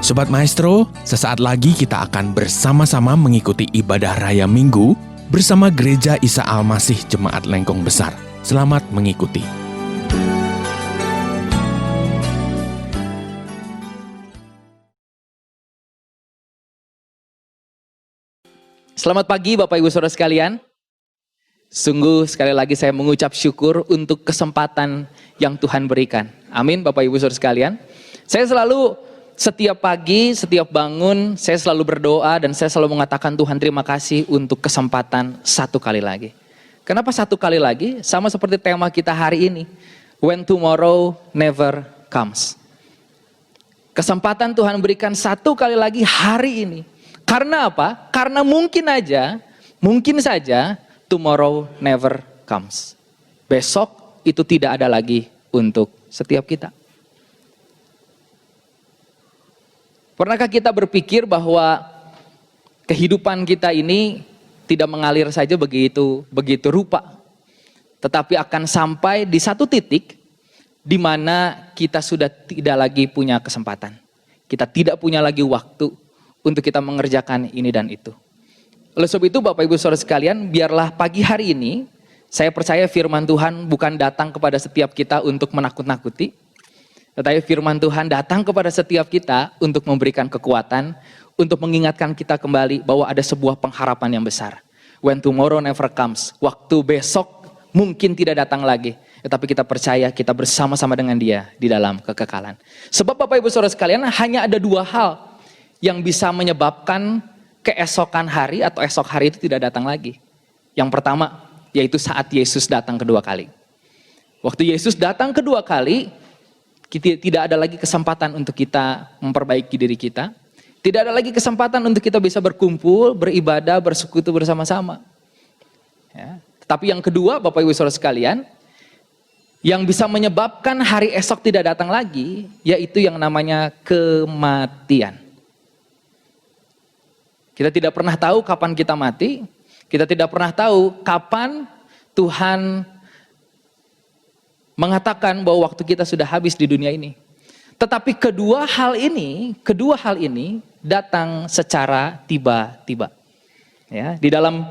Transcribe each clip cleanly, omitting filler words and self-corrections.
Sobat Maestro, sesaat lagi kita akan bersama-sama mengikuti ibadah Raya Minggu bersama Gereja Isa Al-Masih Jemaat Lengkong Besar. Selamat mengikuti. Selamat pagi Bapak Ibu Saudara sekalian. Sungguh sekali lagi saya mengucap syukur untuk kesempatan yang Tuhan berikan. Amin Bapak Ibu Saudara sekalian. Saya selalu setiap pagi, setiap bangun, saya selalu berdoa dan saya selalu mengatakan Tuhan terima kasih untuk kesempatan satu kali lagi. Kenapa satu kali lagi? Sama seperti tema kita hari ini. When tomorrow never comes. Kesempatan Tuhan berikan satu kali lagi hari ini. Karena apa? Karena mungkin saja tomorrow never comes. Besok itu tidak ada lagi untuk setiap kita. Pernahkah kita berpikir bahwa kehidupan kita ini tidak mengalir saja begitu rupa, tetapi akan sampai di satu titik di mana kita sudah tidak lagi punya kesempatan. Kita tidak punya lagi waktu untuk kita mengerjakan ini dan itu. Oleh sebab itu Bapak Ibu Saudara sekalian, biarlah pagi hari ini saya percaya firman Tuhan bukan datang kepada setiap kita untuk menakut-nakuti, tetapi firman Tuhan datang kepada setiap kita untuk memberikan kekuatan, untuk mengingatkan kita kembali bahwa ada sebuah pengharapan yang besar. When tomorrow never comes, waktu besok mungkin tidak datang lagi, tetapi kita percaya kita bersama-sama dengan Dia di dalam kekekalan. Sebab Bapak Ibu Saudara sekalian, hanya ada dua hal yang bisa menyebabkan keesokan hari atau esok hari itu tidak datang lagi. Yang pertama, yaitu saat Yesus datang kedua kali. Waktu Yesus datang kedua kali, tidak ada lagi kesempatan untuk kita memperbaiki diri kita. Tidak ada lagi kesempatan untuk kita bisa berkumpul, beribadah, bersekutu bersama-sama. Ya. Tetapi yang kedua, Bapak Ibu Saudara sekalian, yang bisa menyebabkan hari esok tidak datang lagi, yaitu yang namanya kematian. Kita tidak pernah tahu kapan kita mati. Kita tidak pernah tahu kapan Tuhan mengatakan bahwa waktu kita sudah habis di dunia ini. Tetapi kedua hal ini datang secara tiba-tiba. Ya, di dalam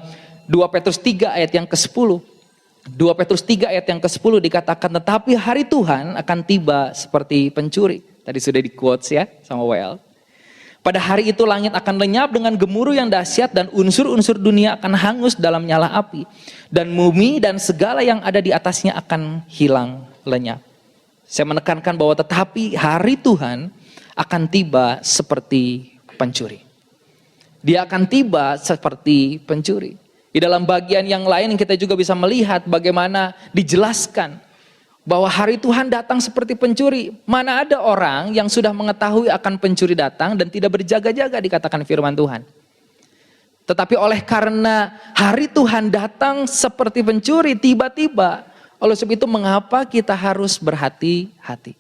2 Petrus 3 ayat yang ke-10. 2 Petrus 3 ayat yang ke-10 dikatakan, tetapi hari Tuhan akan tiba seperti pencuri. Tadi sudah di-quotes ya sama WL. Pada hari itu langit akan lenyap dengan gemuruh yang dahsyat dan unsur-unsur dunia akan hangus dalam nyala api. Dan bumi dan segala yang ada di atasnya akan hilang lenyap. Saya menekankan bahwa tetapi hari Tuhan akan tiba seperti pencuri. Dia akan tiba seperti pencuri. Di dalam bagian yang lain kita juga bisa melihat bagaimana dijelaskan bahwa hari Tuhan datang seperti pencuri. Mana ada orang yang sudah mengetahui akan pencuri datang dan tidak berjaga-jaga, dikatakan firman Tuhan. Tetapi oleh karena hari Tuhan datang seperti pencuri tiba-tiba, oleh sebab itu mengapa kita harus berhati-hati?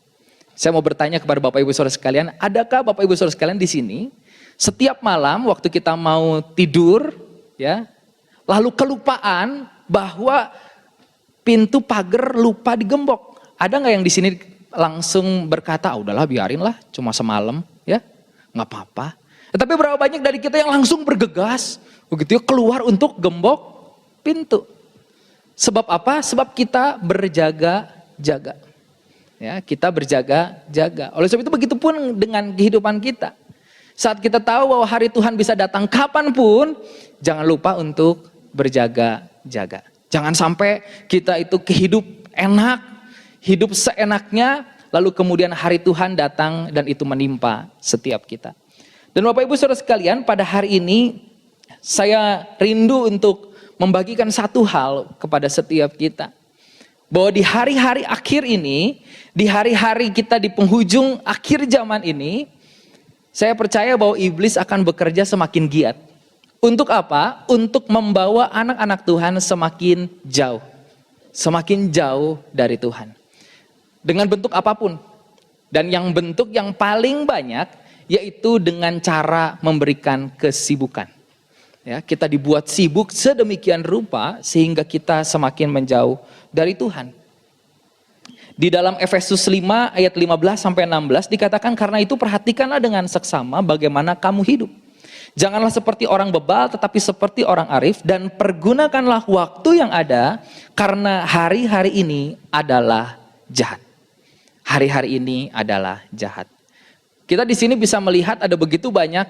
Saya mau bertanya kepada Bapak Ibu Saudara sekalian, adakah Bapak Ibu Saudara sekalian di sini setiap malam waktu kita mau tidur, ya, lalu kelupaan bahwa pintu pagar lupa digembok? Ada nggak yang di sini langsung berkata, udahlah biarinlah, cuma semalam, ya, nggak apa-apa. Tetapi berapa banyak dari kita yang langsung bergegas, begitu ya, keluar untuk gembok pintu. Sebab apa? Sebab kita berjaga-jaga. Ya, kita berjaga-jaga. Oleh sebab itu begitu pun dengan kehidupan kita. Saat kita tahu bahwa hari Tuhan bisa datang kapanpun, jangan lupa untuk berjaga-jaga. Jangan sampai kita itu hidup enak, hidup seenaknya, lalu kemudian hari Tuhan datang dan itu menimpa setiap kita. Dan Bapak Ibu Saudara sekalian, pada hari ini saya rindu untuk membagikan satu hal kepada setiap kita. Bahwa di hari-hari akhir ini, di hari-hari kita di penghujung akhir zaman ini, saya percaya bahwa iblis akan bekerja semakin giat. Untuk apa? Untuk membawa anak-anak Tuhan semakin jauh dari Tuhan. Dengan bentuk apapun. Dan yang bentuk yang paling banyak yaitu dengan cara memberikan kesibukan. Ya, kita dibuat sibuk sedemikian rupa sehingga kita semakin menjauh dari Tuhan. Di dalam Efesus 5 ayat 15 sampai 16 dikatakan, karena itu perhatikanlah dengan seksama bagaimana kamu hidup. Janganlah seperti orang bebal tetapi seperti orang arif, dan pergunakanlah waktu yang ada karena hari-hari ini adalah jahat. Hari-hari ini adalah jahat. Kita di sini bisa melihat ada begitu banyak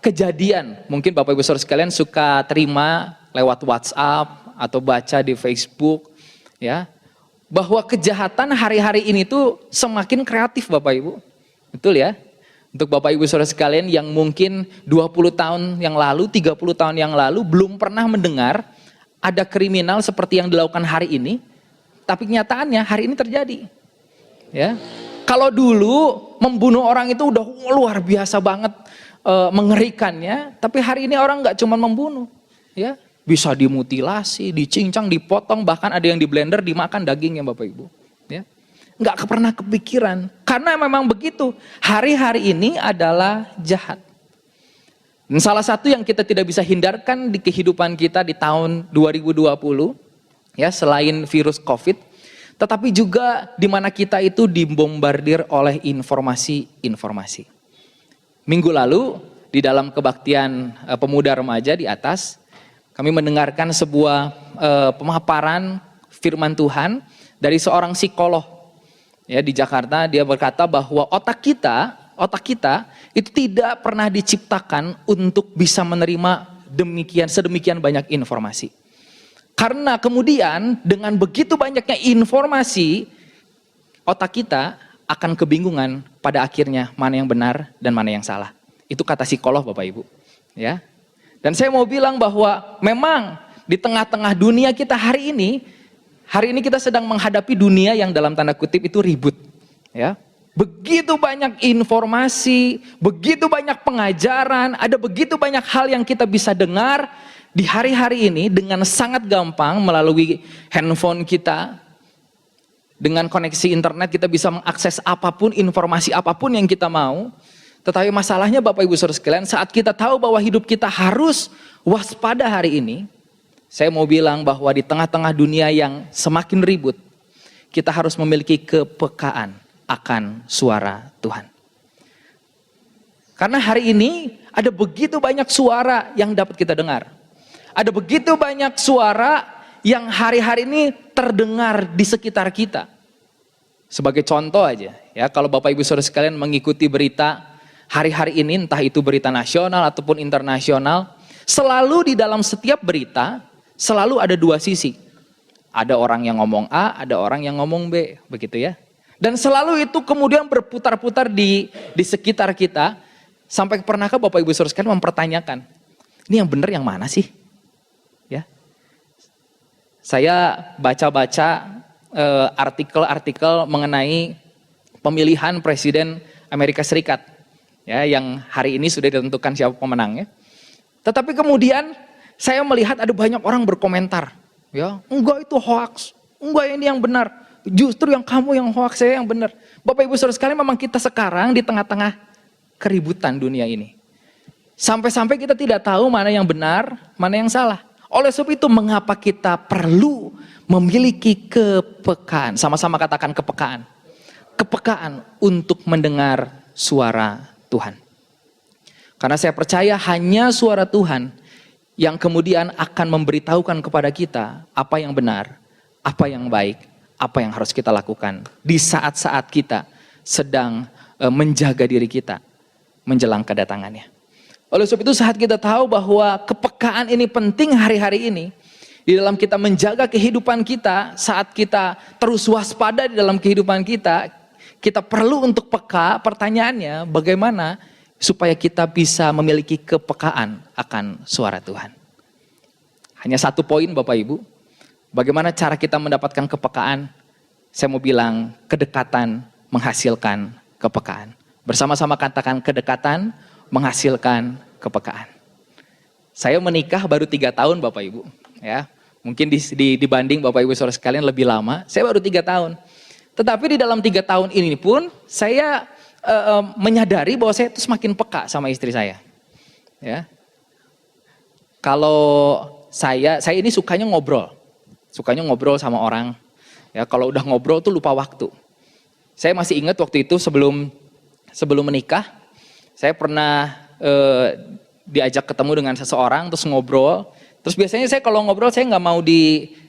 kejadian. Mungkin Bapak Ibu Saudara sekalian suka terima lewat WhatsApp atau baca di Facebook, ya. Bahwa kejahatan hari-hari ini tuh semakin kreatif Bapak Ibu. Betul ya? Untuk Bapak Ibu Saudara sekalian yang mungkin 20 tahun yang lalu, 30 tahun yang lalu belum pernah mendengar ada kriminal seperti yang dilakukan hari ini, tapi kenyataannya hari ini terjadi. Ya. Kalau dulu membunuh orang itu udah luar biasa banget mengerikannya, tapi hari ini orang nggak cuma membunuh, ya. Bisa dimutilasi, dicincang, dipotong, bahkan ada yang di blender dimakan dagingnya Bapak Ibu. Ya. Nggak pernah kepikiran, karena memang begitu. Hari-hari ini adalah jahat. Dan salah satu yang kita tidak bisa hindarkan di kehidupan kita di tahun 2020, ya selain virus COVID, tetapi juga di mana kita itu dibombardir oleh informasi-informasi. Minggu lalu di dalam kebaktian pemuda remaja di atas, kami mendengarkan sebuah pemaparan firman Tuhan dari seorang psikolog ya di Jakarta. Dia berkata bahwa otak kita itu tidak pernah diciptakan untuk bisa menerima sedemikian banyak informasi. Karena kemudian dengan begitu banyaknya informasi, otak kita akan kebingungan pada akhirnya mana yang benar dan mana yang salah. Itu kata psikolog Bapak Ibu, ya. Dan saya mau bilang bahwa memang di tengah-tengah dunia kita hari ini kita sedang menghadapi dunia yang dalam tanda kutip itu ribut, ya. Begitu banyak informasi, begitu banyak pengajaran, ada begitu banyak hal yang kita bisa dengar di hari-hari ini dengan sangat gampang melalui handphone kita. Dengan koneksi internet kita bisa mengakses apapun, informasi apapun yang kita mau. Tetapi masalahnya Bapak Ibu Saudara sekalian, saat kita tahu bahwa hidup kita harus waspada hari ini, saya mau bilang bahwa di tengah-tengah dunia yang semakin ribut, kita harus memiliki kepekaan akan suara Tuhan. Karena hari ini ada begitu banyak suara yang dapat kita dengar. Ada begitu banyak suara yang hari-hari ini terdengar di sekitar kita. Sebagai contoh aja, ya kalau Bapak Ibu Saudara sekalian mengikuti berita hari-hari ini, entah itu berita nasional ataupun internasional, selalu di dalam setiap berita, selalu ada dua sisi. Ada orang yang ngomong A, ada orang yang ngomong B, begitu ya. Dan selalu itu kemudian berputar-putar di sekitar kita, sampai pernahkah Bapak Ibu Saudara sekalian mempertanyakan, ini yang benar yang mana sih? Ya. Saya baca-baca artikel-artikel mengenai pemilihan Presiden Amerika Serikat. Ya, yang hari ini sudah ditentukan siapa pemenangnya. Tetapi kemudian saya melihat ada banyak orang berkomentar, ya, enggak itu hoax, enggak ini yang benar, justru yang kamu yang hoax, saya yang benar. Bapak Ibu Saudara sekalian, memang kita sekarang di tengah-tengah keributan dunia ini. Sampai-sampai kita tidak tahu mana yang benar, mana yang salah. Oleh sebab itu mengapa kita perlu memiliki kepekaan, sama-sama katakan kepekaan. Kepekaan untuk mendengar suara Tuhan. Karena saya percaya hanya suara Tuhan yang kemudian akan memberitahukan kepada kita apa yang benar, apa yang baik, apa yang harus kita lakukan di saat-saat kita sedang menjaga diri kita menjelang kedatangannya. Oleh sebab itu saat kita tahu bahwa kepekaan ini penting hari-hari ini, di dalam kita menjaga kehidupan kita, saat kita terus waspada di dalam kehidupan kita perlu untuk peka. Pertanyaannya, bagaimana supaya kita bisa memiliki kepekaan akan suara Tuhan? Hanya satu poin Bapak Ibu, bagaimana cara kita mendapatkan kepekaan? Saya mau bilang, kedekatan menghasilkan kepekaan. Bersama-sama katakan, kedekatan menghasilkan kepekaan. Saya menikah baru 3 tahun Bapak Ibu, ya. Mungkin dibanding Bapak Ibu Saudara sekalian lebih lama, saya baru 3 tahun. Tetapi di dalam 3 tahun ini pun saya menyadari bahwa saya itu semakin peka sama istri saya. Ya. Kalau saya ini sukanya ngobrol sama orang. Ya, kalau udah ngobrol tuh lupa waktu. Saya masih ingat waktu itu sebelum menikah, saya pernah diajak ketemu dengan seseorang, terus ngobrol. Terus biasanya saya kalau ngobrol saya nggak mau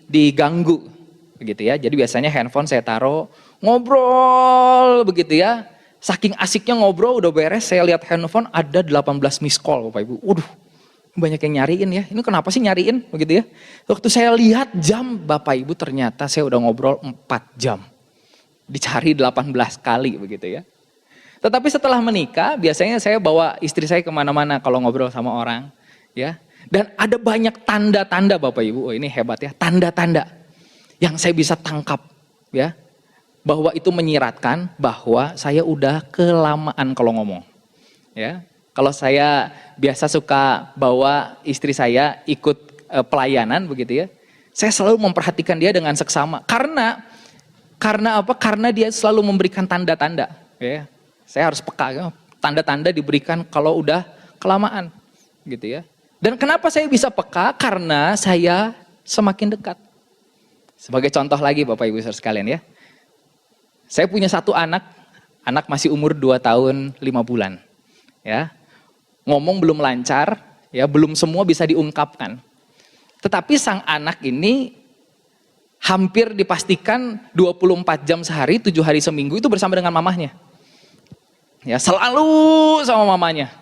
diganggu, begitu ya. Jadi biasanya handphone saya taruh, ngobrol begitu ya. Saking asiknya ngobrol, udah beres, saya lihat handphone ada 18 miss call, Bapak Ibu. Waduh, banyak yang nyariin ya. Ini kenapa sih nyariin, begitu ya. Waktu saya lihat jam, Bapak Ibu, ternyata saya udah ngobrol 4 jam. Dicari 18 kali, begitu ya. Tetapi setelah menikah, biasanya saya bawa istri saya kemana-mana kalau ngobrol sama orang, ya. Dan ada banyak tanda-tanda, Bapak Ibu, oh ini hebat ya, tanda-tanda yang saya bisa tangkap, ya, bahwa itu menyiratkan bahwa saya udah kelamaan kalau ngomong, ya. Kalau saya biasa suka bawa istri saya ikut pelayanan, begitu ya, saya selalu memperhatikan dia dengan seksama, karena apa? Karena dia selalu memberikan tanda-tanda, ya. Saya harus peka, ya. Tanda-tanda diberikan kalau udah kelamaan, gitu ya. Dan kenapa saya bisa peka? Karena saya semakin dekat. Sebagai contoh lagi Bapak Ibu Saudara sekalian ya. Saya punya satu anak masih umur 2 tahun 5 bulan. Ya. Ngomong belum lancar, ya, belum semua bisa diungkapkan. Tetapi sang anak ini hampir dipastikan 24 jam sehari, 7 hari seminggu itu bersama dengan mamahnya. Ya, selalu sama mamanya.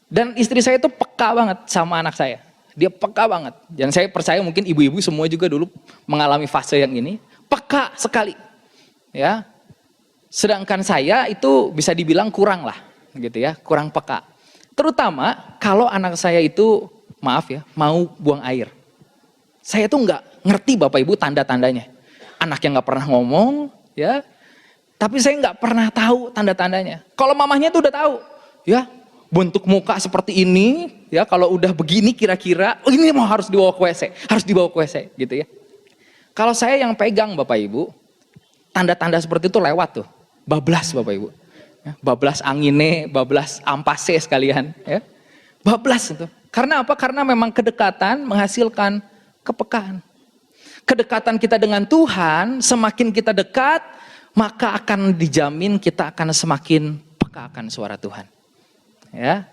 Dan istri saya itu peka banget sama anak saya. Dia peka banget. Dan saya percaya mungkin ibu-ibu semua juga dulu mengalami fase yang ini. Peka sekali. Ya. Sedangkan saya itu bisa dibilang kurang lah. Gitu ya, kurang peka. Terutama kalau anak saya itu, maaf ya, mau buang air. Saya tuh nggak ngerti Bapak Ibu tanda-tandanya. Anak yang nggak pernah ngomong, ya. Tapi saya nggak pernah tahu tanda-tandanya. Kalau mamahnya tuh udah tahu, ya, bentuk muka seperti ini, ya, kalau udah begini kira-kira, oh ini mau harus dibawa ke WC, gitu ya. Kalau saya yang pegang Bapak Ibu, tanda-tanda seperti itu lewat tuh, bablas Bapak Ibu, ya, bablas angine, bablas ampase sekalian, ya, bablas itu. Karena apa? Karena memang kedekatan menghasilkan kepekaan. Kedekatan kita dengan Tuhan, semakin kita dekat, maka akan dijamin kita akan semakin peka akan suara Tuhan. Ya.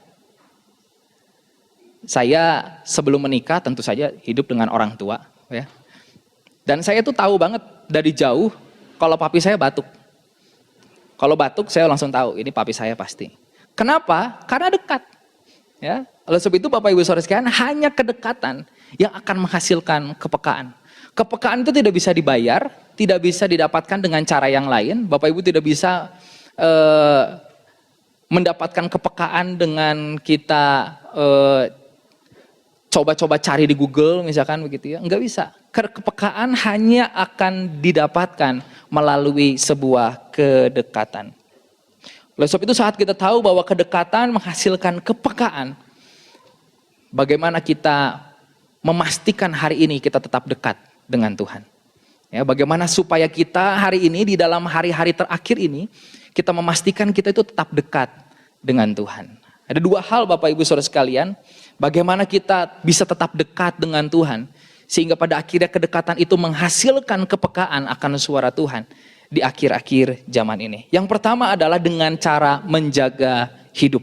Saya sebelum menikah tentu saja hidup dengan orang tua, ya. Dan saya tuh tahu banget dari jauh kalau papi saya batuk. Kalau batuk saya langsung tahu ini papi saya pasti. Kenapa? Karena dekat. Ya. Oleh sebab itu Bapak Ibu Saudara sekalian, hanya kedekatan yang akan menghasilkan kepekaan. Kepekaan itu tidak bisa dibayar, tidak bisa didapatkan dengan cara yang lain. Bapak Ibu tidak bisa mendapatkan kepekaan dengan kita coba-coba cari di Google misalkan begitu ya. Enggak bisa. Kepekaan hanya akan didapatkan melalui sebuah kedekatan. Oleh sebab itu saat kita tahu bahwa kedekatan menghasilkan kepekaan, bagaimana kita memastikan hari ini kita tetap dekat dengan Tuhan. Ya, bagaimana supaya kita hari ini di dalam hari-hari terakhir ini kita memastikan kita itu tetap dekat dengan Tuhan. Ada 2 hal Bapak Ibu Saudara sekalian, bagaimana kita bisa tetap dekat dengan Tuhan sehingga pada akhirnya kedekatan itu menghasilkan kepekaan akan suara Tuhan di akhir-akhir zaman ini. Yang pertama adalah dengan cara menjaga hidup.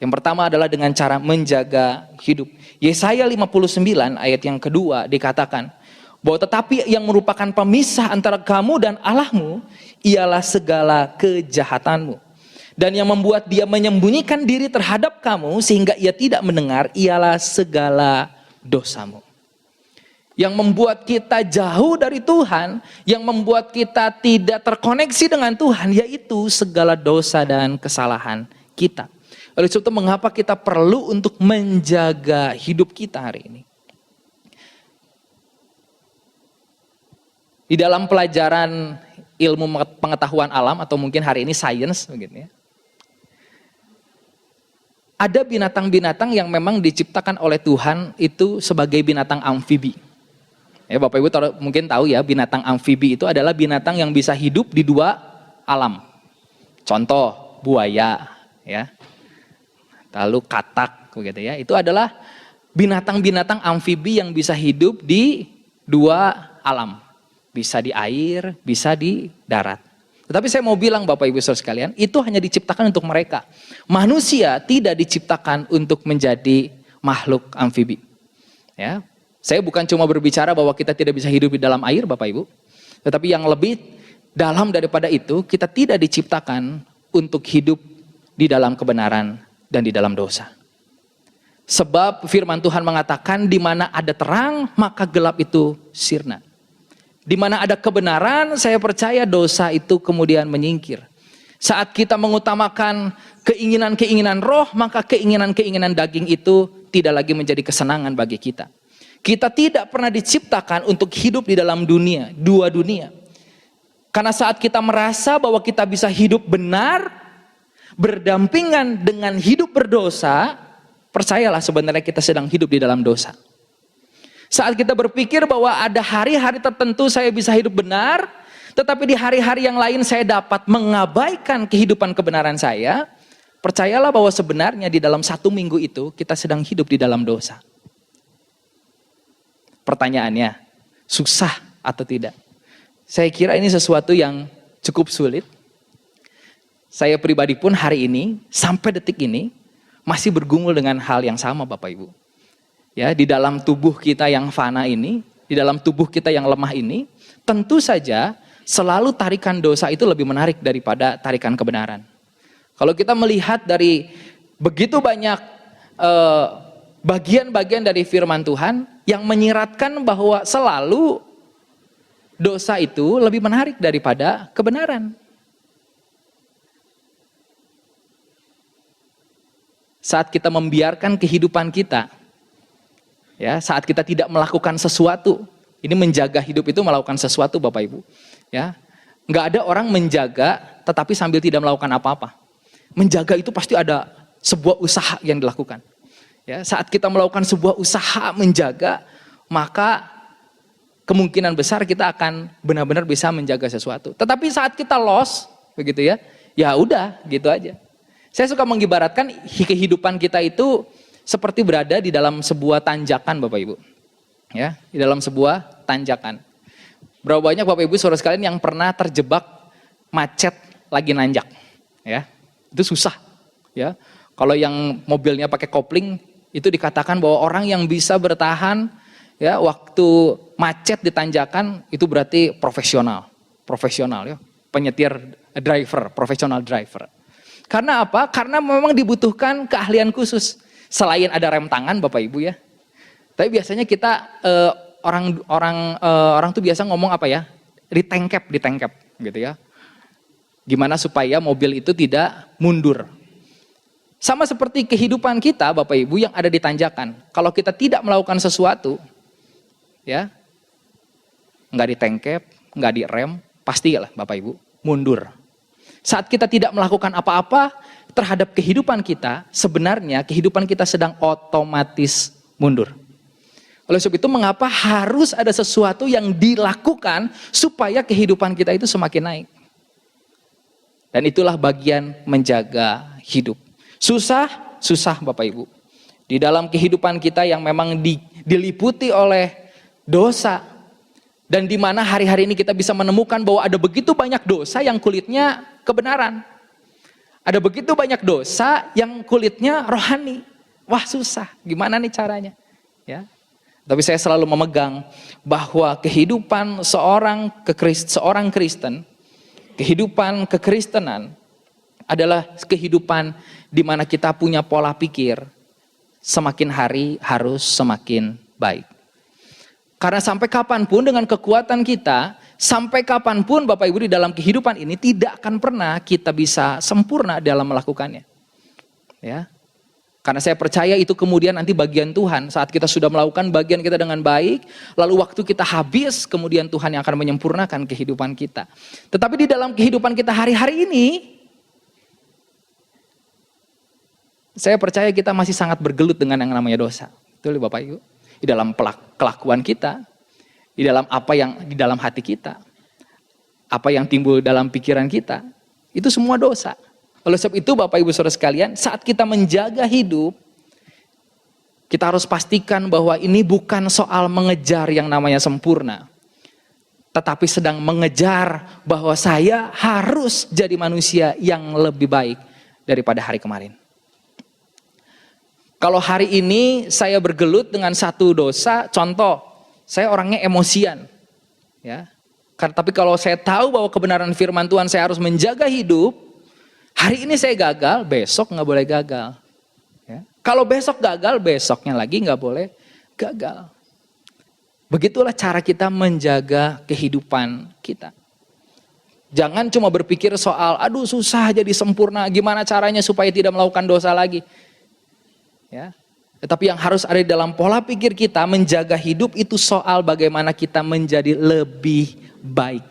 Yang pertama adalah dengan cara menjaga hidup. Yesaya 59 ayat yang kedua dikatakan bahwa tetapi yang merupakan pemisah antara kamu dan Allahmu ialah segala kejahatanmu. Dan yang membuat dia menyembunyikan diri terhadap kamu sehingga ia tidak mendengar ialah segala dosamu. Yang membuat kita jauh dari Tuhan, yang membuat kita tidak terkoneksi dengan Tuhan, yaitu segala dosa dan kesalahan kita. Oleh sebab itu mengapa kita perlu untuk menjaga hidup kita hari ini. Di dalam pelajaran ilmu pengetahuan alam atau mungkin hari ini sains begitu ya. Ada binatang-binatang yang memang diciptakan oleh Tuhan itu sebagai binatang amfibi. Ya, Bapak Ibu mungkin tahu ya, binatang amfibi itu adalah binatang yang bisa hidup di 2 alam. Contoh buaya ya. Lalu katak begitu ya. Itu adalah binatang-binatang amfibi yang bisa hidup di 2 alam. bisa di air, bisa di darat. Tetapi saya mau bilang Bapak Ibu Saudara sekalian, itu hanya diciptakan untuk mereka. Manusia tidak diciptakan untuk menjadi makhluk amfibi. Ya, saya bukan cuma berbicara bahwa kita tidak bisa hidup di dalam air Bapak Ibu. Tetapi yang lebih dalam daripada itu, kita tidak diciptakan untuk hidup di dalam kebenaran dan di dalam dosa. Sebab firman Tuhan mengatakan di mana ada terang, maka gelap itu sirna. Di mana ada kebenaran, saya percaya dosa itu kemudian menyingkir. Saat kita mengutamakan keinginan-keinginan roh, maka keinginan-keinginan daging itu tidak lagi menjadi kesenangan bagi kita. Kita tidak pernah diciptakan untuk hidup di dalam dunia, dua dunia. Karena saat kita merasa bahwa kita bisa hidup benar, berdampingan dengan hidup berdosa, percayalah sebenarnya kita sedang hidup di dalam dosa. Saat kita berpikir bahwa ada hari-hari tertentu saya bisa hidup benar, tetapi di hari-hari yang lain saya dapat mengabaikan kehidupan kebenaran saya, percayalah bahwa sebenarnya di dalam satu minggu itu kita sedang hidup di dalam dosa. Pertanyaannya, susah atau tidak? Saya kira ini sesuatu yang cukup sulit. Saya pribadi pun hari ini, sampai detik ini, masih bergumul dengan hal yang sama Bapak Ibu. Ya, di dalam tubuh kita yang fana ini, di dalam tubuh kita yang lemah ini, tentu saja selalu tarikan dosa itu lebih menarik daripada tarikan kebenaran. Kalau kita melihat dari begitu banyak bagian-bagian dari firman Tuhan yang menyiratkan bahwa selalu dosa itu lebih menarik daripada kebenaran. Saat kita membiarkan kehidupan kita, ya, saat kita tidak melakukan sesuatu, ini menjaga hidup itu melakukan sesuatu Bapak Ibu. Ya, nggak ada orang menjaga tetapi sambil tidak melakukan apa-apa. Menjaga itu pasti ada sebuah usaha yang dilakukan. Ya, saat kita melakukan sebuah usaha menjaga, maka kemungkinan besar kita akan benar-benar bisa menjaga sesuatu. Tetapi saat kita lost, begitu ya, ya udah gitu aja. Saya suka mengibaratkan kehidupan kita itu seperti berada di dalam sebuah tanjakan Bapak Ibu. Ya, di dalam sebuah tanjakan. Berapa banyak Bapak Ibu saudara sekalian yang pernah terjebak macet lagi nanjak? Ya, itu susah. Ya, kalau yang mobilnya pakai kopling itu dikatakan bahwa orang yang bisa bertahan ya waktu macet di tanjakan itu berarti profesional ya, penyetir driver, profesional driver. Karena apa? Karena memang dibutuhkan keahlian khusus. Selain ada rem tangan Bapak Ibu ya. Tapi biasanya kita orang tuh biasa ngomong apa ya? Ditengkep gitu ya. Gimana supaya mobil itu tidak mundur. Sama seperti kehidupan kita Bapak Ibu yang ada di tanjakan. Kalau kita tidak melakukan sesuatu ya, nggak ditengkep, nggak direm, pastilah Bapak Ibu mundur. Saat kita tidak melakukan apa-apa terhadap kehidupan kita, sebenarnya kehidupan kita sedang otomatis mundur. Oleh sebab itu mengapa harus ada sesuatu yang dilakukan supaya kehidupan kita itu semakin naik. Dan itulah bagian menjaga hidup. Susah Bapak Ibu. Di dalam kehidupan kita yang memang diliputi oleh dosa. Dan di mana hari-hari ini kita bisa menemukan bahwa ada begitu banyak dosa yang kulitnya kebenaran. Ada begitu banyak dosa yang kulitnya rohani. Wah susah, gimana nih caranya? Ya. Tapi saya selalu memegang bahwa kehidupan seorang Kristen, kehidupan kekristenan adalah kehidupan di mana kita punya pola pikir semakin hari harus semakin baik. Karena sampai kapanpun dengan kekuatan kita, sampai kapanpun Bapak Ibu di dalam kehidupan ini tidak akan pernah kita bisa sempurna dalam melakukannya. Ya. Karena saya percaya itu kemudian nanti bagian Tuhan saat kita sudah melakukan bagian kita dengan baik, lalu waktu kita habis kemudian Tuhan yang akan menyempurnakan kehidupan kita. Tetapi di dalam kehidupan kita hari-hari ini, saya percaya kita masih sangat bergelut dengan yang namanya dosa. Betul Bapak Ibu? Di dalam kelakuan kita, di dalam apa yang di dalam hati kita, apa yang timbul dalam pikiran kita, itu semua dosa. Oleh sebab itu Bapak Ibu Saudara sekalian, saat kita menjaga hidup, kita harus pastikan bahwa ini bukan soal mengejar yang namanya sempurna. tetapi sedang mengejar bahwa saya harus jadi manusia yang lebih baik daripada hari kemarin. Kalau hari ini saya bergelut dengan satu dosa, contoh, saya orangnya emosian, ya. Tapi kalau saya tahu bahwa kebenaran firman Tuhan saya harus menjaga hidup, hari ini saya gagal, besok nggak boleh gagal. Ya. Kalau besok gagal, besoknya lagi nggak boleh gagal. Begitulah cara kita menjaga kehidupan kita. Jangan cuma berpikir soal, aduh susah jadi sempurna, gimana caranya supaya tidak melakukan dosa lagi. Ya. Tetapi yang harus ada di dalam pola pikir kita menjaga hidup itu soal bagaimana kita menjadi lebih baik.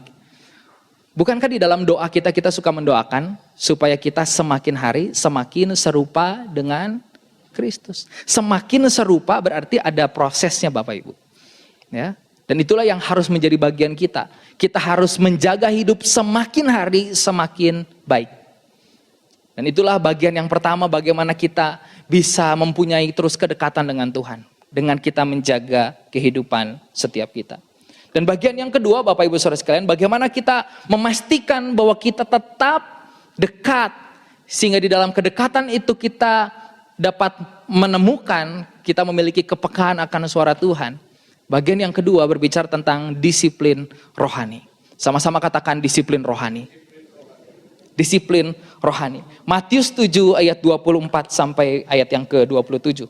Bukankah di dalam doa kita suka mendoakan supaya kita semakin hari semakin serupa dengan Kristus. Semakin serupa berarti ada prosesnya Bapak Ibu. Ya. Dan itulah yang harus menjadi bagian kita. Kita harus menjaga hidup semakin hari semakin baik. Dan itulah bagian yang pertama bagaimana kita bisa mempunyai terus kedekatan dengan Tuhan. Dengan kita menjaga kehidupan setiap kita. Dan bagian yang kedua Bapak Ibu Saudara sekalian, bagaimana kita memastikan bahwa kita tetap dekat. Sehingga di dalam kedekatan itu kita dapat menemukan, kita memiliki kepekaan akan suara Tuhan. Bagian yang kedua berbicara tentang disiplin rohani. Sama-sama katakan disiplin rohani. Disiplin rohani. Matius 7 ayat 24 sampai ayat yang ke-27.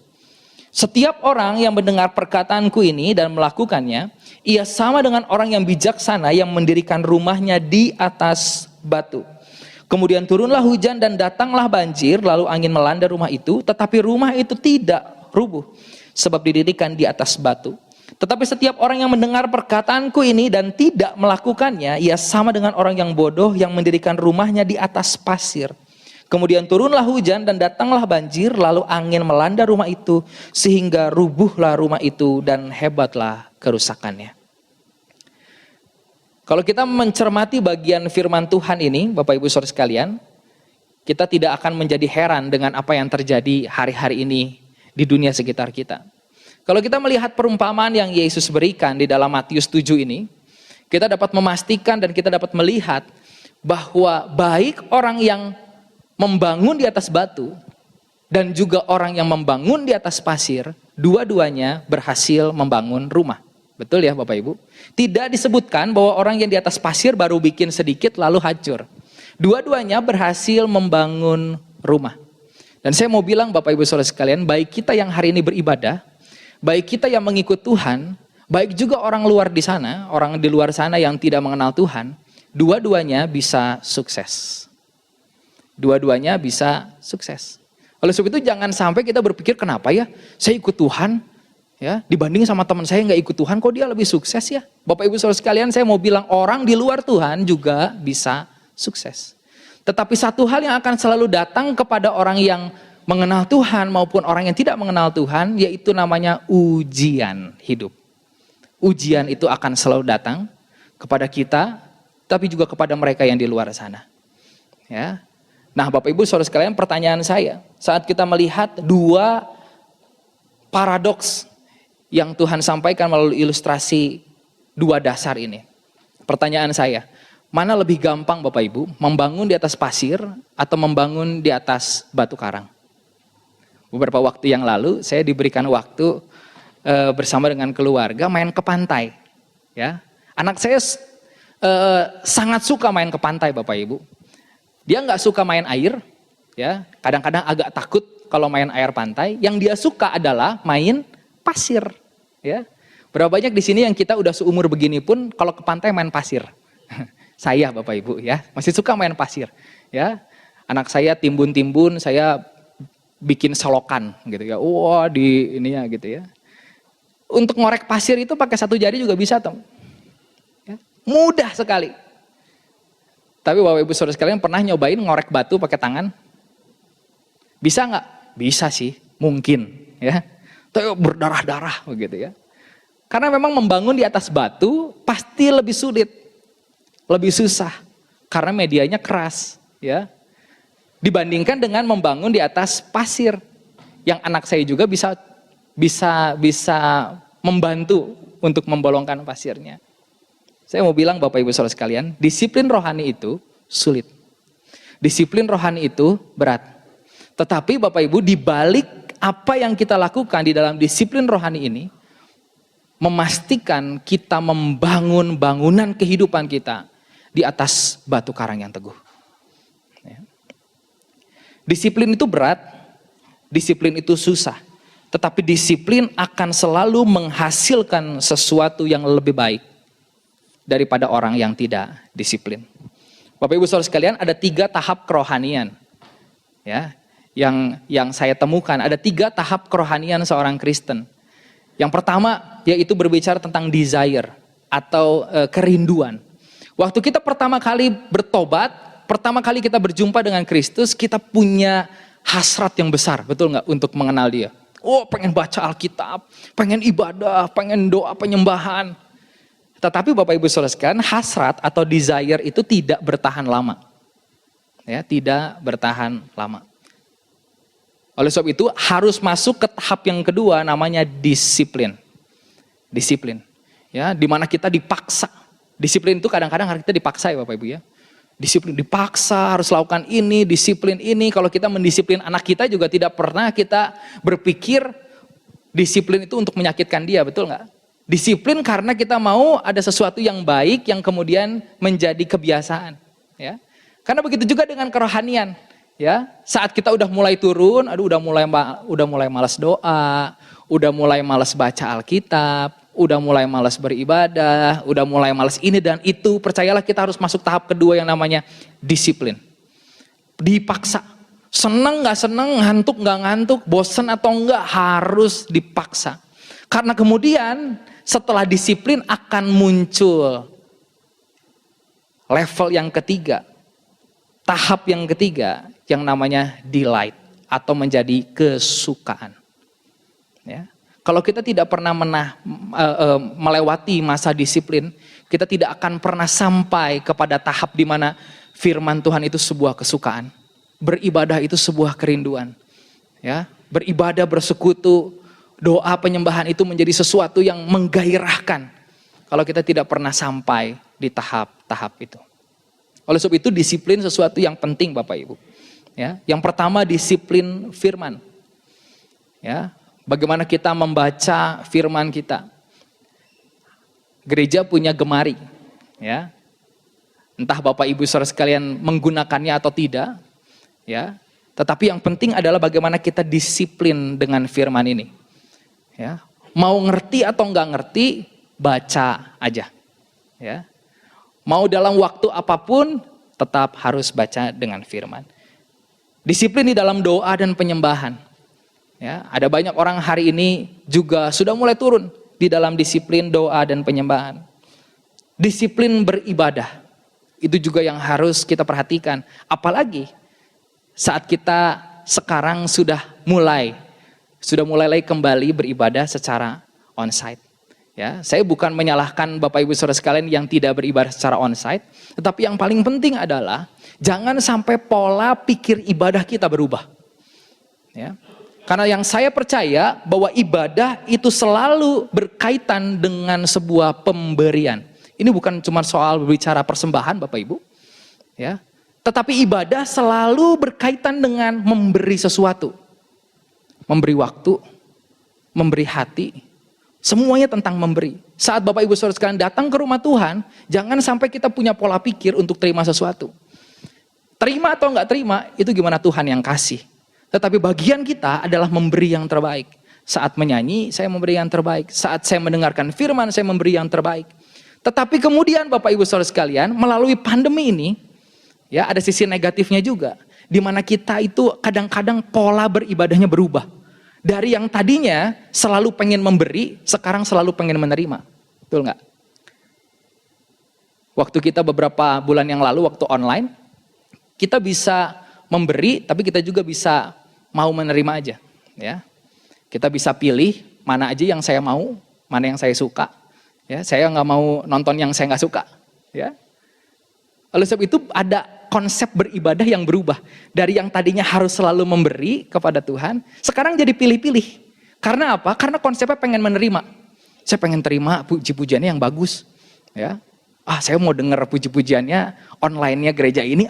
Setiap orang yang mendengar perkataanku ini dan melakukannya, ia sama dengan orang yang bijaksana yang mendirikan rumahnya di atas batu. Kemudian turunlah hujan dan datanglah banjir, lalu angin melanda rumah itu, tetapi rumah itu tidak rubuh, sebab didirikan di atas batu. Tetapi setiap orang yang mendengar perkataanku ini dan tidak melakukannya, ia sama dengan orang yang bodoh yang mendirikan rumahnya di atas pasir. Kemudian turunlah hujan dan datanglah banjir, lalu angin melanda rumah itu, sehingga rubuhlah rumah itu dan hebatlah kerusakannya. Kalau kita mencermati bagian firman Tuhan ini, Bapak Ibu Saudara sekalian, kita tidak akan menjadi heran dengan apa yang terjadi hari-hari ini di dunia sekitar kita. Kalau kita melihat perumpamaan yang Yesus berikan di dalam Matius 7 ini, kita dapat memastikan dan kita dapat melihat bahwa baik orang yang membangun di atas batu dan juga orang yang membangun di atas pasir, dua-duanya berhasil membangun rumah. Betul ya Bapak Ibu? Tidak disebutkan bahwa orang yang di atas pasir baru bikin sedikit lalu hancur. Dua-duanya berhasil membangun rumah. Dan saya mau bilang Bapak Ibu Saudara sekalian, baik kita yang hari ini beribadah, baik kita yang mengikut Tuhan, baik juga orang luar di sana, orang di luar sana yang tidak mengenal Tuhan, dua-duanya bisa sukses. Dua-duanya bisa sukses. Oleh sebab itu jangan sampai kita berpikir kenapa ya saya ikut Tuhan, ya dibanding sama teman saya nggak ikut Tuhan, kok dia lebih sukses ya? Bapak Ibu Saudara sekalian, saya mau bilang orang di luar Tuhan juga bisa sukses. Tetapi satu hal yang akan selalu datang kepada orang yang mengenal Tuhan maupun orang yang tidak mengenal Tuhan, yaitu namanya ujian hidup. Ujian itu akan selalu datang kepada kita, tapi juga kepada mereka yang di luar sana. Ya. Nah Bapak Ibu Saudara sekalian, pertanyaan saya, saat kita melihat dua paradoks yang Tuhan sampaikan melalui ilustrasi dua dasar ini. Pertanyaan saya, mana lebih gampang Bapak Ibu, membangun di atas pasir atau membangun di atas batu karang? Beberapa waktu yang lalu saya diberikan waktu bersama dengan keluarga main ke pantai. Ya, anak saya sangat suka main ke pantai Bapak Ibu. Dia nggak suka main air, ya. Kadang-kadang agak takut kalau main air pantai. Yang dia suka adalah main pasir, ya. Berapa banyak di sini yang kita udah seumur begini pun kalau ke pantai main pasir. Saya Bapak Ibu ya masih suka main pasir, ya. Anak saya timbun-timbun, saya bikin selokan gitu ya. Wah di ini ya gitu ya. Untuk ngorek pasir itu pakai satu jari juga bisa toh. Ya. Mudah sekali. Tapi Bapak Ibu Saudara sekalian pernah nyobain ngorek batu pakai tangan? Bisa nggak? Bisa sih, mungkin ya. Tapi berdarah-darah begitu ya. Karena memang membangun di atas batu pasti lebih sulit, lebih susah karena medianya keras ya. Dibandingkan dengan membangun di atas pasir yang anak saya juga bisa membantu untuk membolongkan pasirnya. Saya mau bilang Bapak Ibu Saudara sekalian, disiplin rohani itu sulit. Disiplin rohani itu berat. Tetapi Bapak Ibu, di balik apa yang kita lakukan di dalam disiplin rohani ini, memastikan kita membangun bangunan kehidupan kita di atas batu karang yang teguh. Ya. Disiplin itu berat, disiplin itu susah. Tetapi disiplin akan selalu menghasilkan sesuatu yang lebih baik daripada orang yang tidak disiplin. Bapak Ibu Saudara sekalian, ada 3 tahap kerohanian. Ya, yang saya temukan, ada 3 tahap kerohanian seorang Kristen. Yang pertama yaitu berbicara tentang desire atau kerinduan. Waktu kita pertama kali bertobat, pertama kali kita berjumpa dengan Kristus, kita punya hasrat yang besar, betul nggak, untuk mengenal Dia. Oh, pengen baca Alkitab, pengen ibadah, pengen doa penyembahan. Tetapi Bapak Ibu Saudara sekalian, hasrat atau desire itu tidak bertahan lama. Ya, tidak bertahan lama. Oleh sebab itu harus masuk ke tahap yang kedua, namanya disiplin. Disiplin. Ya, di mana kita dipaksa. Disiplin itu kadang-kadang kita dipaksa ya Bapak Ibu ya. Disiplin dipaksa, harus lakukan ini, disiplin ini. Kalau kita mendisiplin anak kita juga tidak pernah kita berpikir disiplin itu untuk menyakitkan dia, betul nggak? Disiplin karena kita mau ada sesuatu yang baik yang kemudian menjadi kebiasaan. Ya. Karena begitu juga dengan kerohanian. Ya, saat kita udah mulai turun, udah mulai malas doa, udah mulai malas baca Alkitab, udah mulai malas beribadah, udah mulai malas ini dan itu, percayalah kita harus masuk tahap kedua yang namanya disiplin. Dipaksa. Seneng nggak seneng, ngantuk nggak ngantuk, bosan atau enggak, harus dipaksa. Karena kemudian setelah disiplin akan muncul level yang ketiga, tahap yang ketiga yang namanya delight atau menjadi kesukaan. Ya. Kalau kita tidak pernah melewati masa disiplin, kita tidak akan pernah sampai kepada tahap di mana firman Tuhan itu sebuah kesukaan, beribadah itu sebuah kerinduan. Ya, beribadah, bersekutu, doa penyembahan itu menjadi sesuatu yang menggairahkan. Kalau kita tidak pernah sampai di tahap-tahap itu. Oleh sebab itu disiplin sesuatu yang penting Bapak Ibu. Ya, yang pertama disiplin firman. Ya, bagaimana kita membaca firman kita. Gereja punya gemari. Ya, entah Bapak Ibu saudara sekalian menggunakannya atau tidak. Ya, tetapi yang penting adalah bagaimana kita disiplin dengan firman ini. Ya, mau ngerti atau enggak ngerti, baca aja. Ya. Mau dalam waktu apapun, tetap harus baca dengan firman. Disiplin di dalam doa dan penyembahan. Ya, ada banyak orang hari ini juga sudah mulai turun di dalam disiplin doa dan penyembahan. Disiplin beribadah, itu juga yang harus kita perhatikan. Apalagi saat kita sekarang sudah mulai lagi kembali beribadah secara onsite. Ya, saya bukan menyalahkan Bapak Ibu Saudara sekalian yang tidak beribadah secara onsite, tetapi yang paling penting adalah jangan sampai pola pikir ibadah kita berubah. Ya. Karena yang saya percaya bahwa ibadah itu selalu berkaitan dengan sebuah pemberian. Ini bukan cuma soal berbicara persembahan Bapak Ibu. Ya. Tetapi ibadah selalu berkaitan dengan memberi sesuatu. Memberi waktu, memberi hati, semuanya tentang memberi. Saat Bapak Ibu Saudara sekalian datang ke rumah Tuhan, jangan sampai kita punya pola pikir untuk terima sesuatu. Terima atau enggak terima, itu gimana Tuhan yang kasih. Tetapi bagian kita adalah memberi yang terbaik. Saat menyanyi, saya memberi yang terbaik. Saat saya mendengarkan firman, saya memberi yang terbaik. Tetapi kemudian Bapak Ibu Saudara sekalian, melalui pandemi ini, ya ada sisi negatifnya juga. Di mana kita itu kadang-kadang pola beribadahnya berubah. Dari yang tadinya selalu pengen memberi, sekarang selalu pengen menerima. Betul nggak? Waktu kita beberapa bulan yang lalu, waktu online, kita bisa memberi, tapi kita juga bisa mau menerima aja. Ya, kita bisa pilih mana aja yang saya mau, mana yang saya suka. Ya, saya nggak mau nonton yang saya nggak suka. Ya, oleh sebab itu ada konsep beribadah yang berubah. Dari yang tadinya harus selalu memberi kepada Tuhan, sekarang jadi pilih-pilih. Karena apa? Karena konsepnya pengen menerima. Saya pengen terima puji-pujiannya yang bagus. Ya. Saya mau dengar puji-pujiannya online-nya gereja ini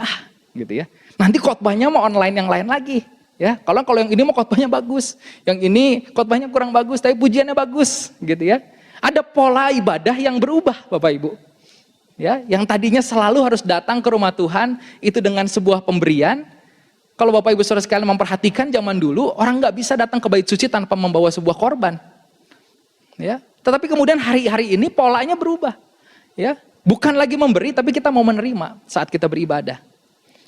gitu ya. Nanti khotbahnya mau online yang lain lagi. Ya, kalau yang ini mau khotbahnya bagus, yang ini khotbahnya kurang bagus, tapi pujiannya bagus, gitu ya. Ada pola ibadah yang berubah, Bapak Ibu. Ya, yang tadinya selalu harus datang ke rumah Tuhan itu dengan sebuah pemberian. Kalau Bapak Ibu Saudara sekalian memperhatikan zaman dulu, orang nggak bisa datang ke bait suci tanpa membawa sebuah korban. Ya, tetapi kemudian hari-hari ini polanya berubah. Ya, bukan lagi memberi, tapi kita mau menerima saat kita beribadah.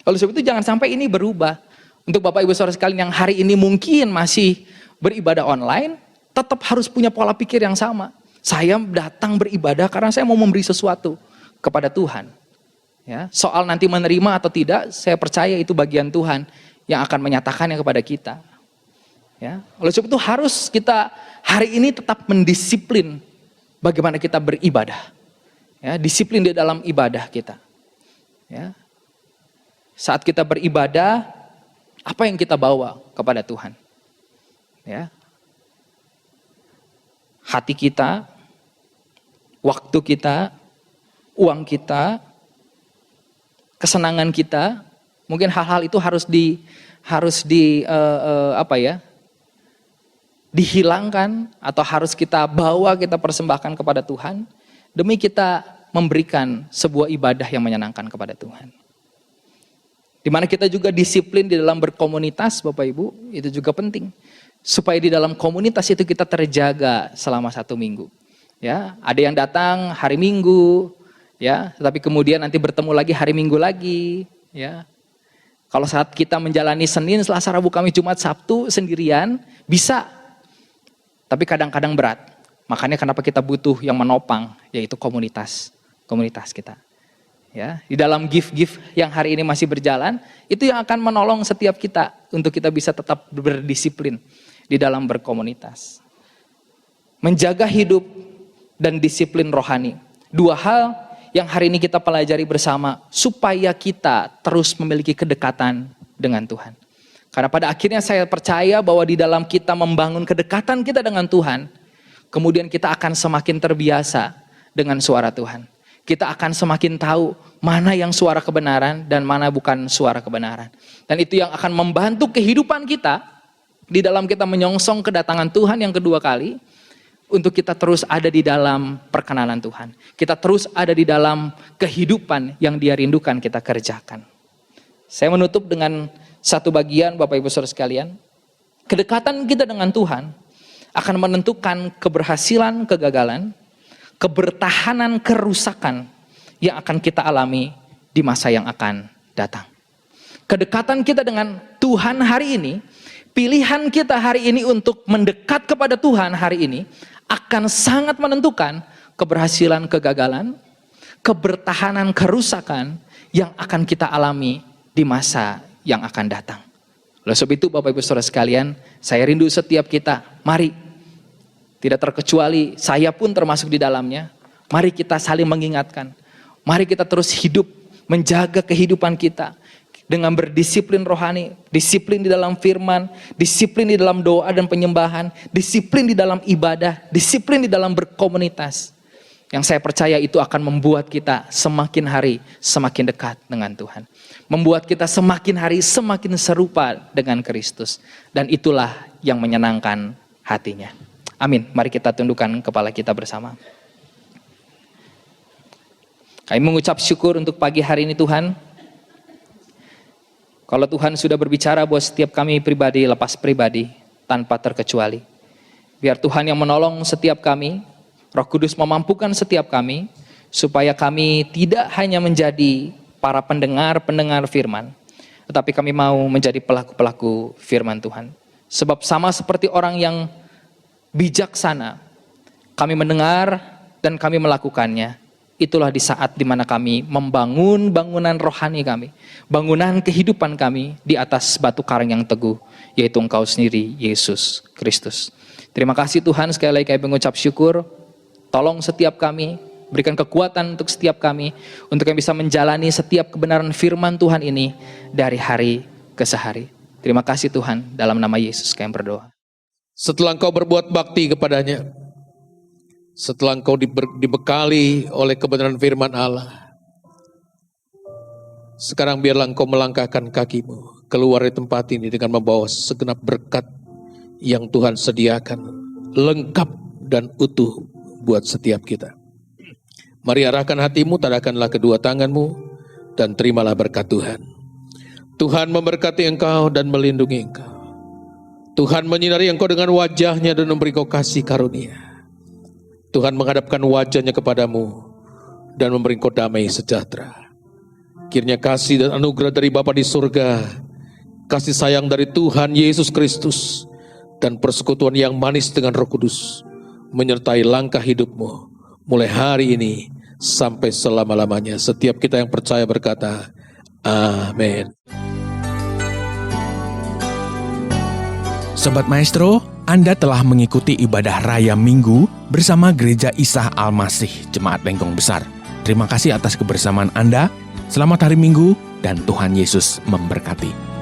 Oleh sebab itu jangan sampai ini berubah. Untuk Bapak Ibu Saudara sekalian yang hari ini mungkin masih beribadah online, tetap harus punya pola pikir yang sama. Saya datang beribadah karena saya mau memberi sesuatu kepada Tuhan. Ya, soal nanti menerima atau tidak, saya percaya itu bagian Tuhan yang akan menyatakannya kepada kita. Ya, oleh sebab itu harus kita hari ini tetap mendisiplin bagaimana kita beribadah. Ya, disiplin di dalam ibadah kita. Ya. Saat kita beribadah, apa yang kita bawa kepada Tuhan? Ya. Hati kita, waktu kita, uang kita, kesenangan kita, mungkin hal-hal itu harus dihilangkan atau harus kita bawa, kita persembahkan kepada Tuhan demi kita memberikan sebuah ibadah yang menyenangkan kepada Tuhan. Di mana kita juga disiplin di dalam berkomunitas, Bapak Ibu, itu juga penting. Supaya di dalam komunitas itu kita terjaga selama 1 minggu. Ya, ada yang datang hari Minggu, ya, tapi kemudian nanti bertemu lagi hari Minggu lagi, ya. Kalau saat kita menjalani Senin, Selasa, Rabu, Kamis, Jumat, Sabtu sendirian, bisa. Tapi kadang-kadang berat. Makanya kenapa kita butuh yang menopang, yaitu komunitas kita. Ya, di dalam gift-gift yang hari ini masih berjalan, itu yang akan menolong setiap kita untuk kita bisa tetap berdisiplin di dalam berkomunitas. Menjaga hidup dan disiplin rohani. 2 hal yang hari ini kita pelajari bersama supaya kita terus memiliki kedekatan dengan Tuhan. Karena pada akhirnya saya percaya bahwa di dalam kita membangun kedekatan kita dengan Tuhan, kemudian kita akan semakin terbiasa dengan suara Tuhan. Kita akan semakin tahu mana yang suara kebenaran dan mana bukan suara kebenaran. Dan itu yang akan membantu kehidupan kita di dalam kita menyongsong kedatangan Tuhan yang kedua kali, untuk kita terus ada di dalam perkenanan Tuhan. Kita terus ada di dalam kehidupan yang Dia rindukan kita kerjakan. Saya menutup dengan satu bagian, Bapak Ibu Saudara sekalian. Kedekatan kita dengan Tuhan akan menentukan keberhasilan, kegagalan, kebertahanan, kerusakan yang akan kita alami di masa yang akan datang. Kedekatan kita dengan Tuhan hari ini, pilihan kita hari ini untuk mendekat kepada Tuhan hari ini akan sangat menentukan keberhasilan, kegagalan, kebertahanan, kerusakan yang akan kita alami di masa yang akan datang. Oleh sebab itu Bapak Ibu Saudara sekalian, saya rindu setiap kita, mari, tidak terkecuali saya pun termasuk di dalamnya, mari kita saling mengingatkan, mari kita terus hidup, menjaga kehidupan kita dengan berdisiplin rohani, disiplin di dalam firman, disiplin di dalam doa dan penyembahan, disiplin di dalam ibadah, disiplin di dalam berkomunitas. Yang saya percaya itu akan membuat kita semakin hari semakin dekat dengan Tuhan. Membuat kita semakin hari semakin serupa dengan Kristus. Dan itulah yang menyenangkan hatinya. Amin. Mari kita tundukkan kepala kita bersama. Kami mengucap syukur untuk pagi hari ini Tuhan. Kalau Tuhan sudah berbicara buat setiap kami pribadi, lepas pribadi, tanpa terkecuali. Biar Tuhan yang menolong setiap kami, Roh Kudus memampukan setiap kami, supaya kami tidak hanya menjadi para pendengar firman, tetapi kami mau menjadi pelaku-pelaku firman Tuhan. Sebab sama seperti orang yang bijaksana, kami mendengar dan kami melakukannya. Itulah di saat dimana kami membangun bangunan rohani kami, bangunan kehidupan kami di atas batu karang yang teguh, yaitu Engkau sendiri, Yesus Kristus. Terima kasih Tuhan, sekali lagi kami mengucap syukur. Tolong setiap kami, berikan kekuatan untuk setiap kami, untuk yang bisa menjalani setiap kebenaran firman Tuhan ini dari hari ke sehari. Terima kasih Tuhan, dalam nama Yesus kami berdoa. Setelah engkau berbuat bakti kepadanya, Setelah engkau dibekali oleh kebenaran firman Allah, sekarang biarlah engkau melangkahkan kakimu keluar dari tempat ini dengan membawa segenap berkat yang Tuhan sediakan, lengkap dan utuh buat setiap kita. Mari arahkan hatimu, tadahkanlah kedua tanganmu, dan terimalah berkat Tuhan. Tuhan memberkati engkau dan melindungi engkau. Tuhan menyinari engkau dengan wajahnya dan memberi kau kasih karunia. Tuhan menghadapkan wajahnya kepadamu dan memberi kau damai sejahtera. Kiranya kasih dan anugerah dari Bapa di surga, kasih sayang dari Tuhan Yesus Kristus, dan persekutuan yang manis dengan Roh Kudus menyertai langkah hidupmu mulai hari ini sampai selama-lamanya. Setiap kita yang percaya berkata, amin. Sobat Maestro, Anda telah mengikuti ibadah Raya Minggu bersama Gereja Isa Al-Masih Jemaat Lengkong Besar. Terima kasih atas kebersamaan Anda. Selamat hari Minggu dan Tuhan Yesus memberkati.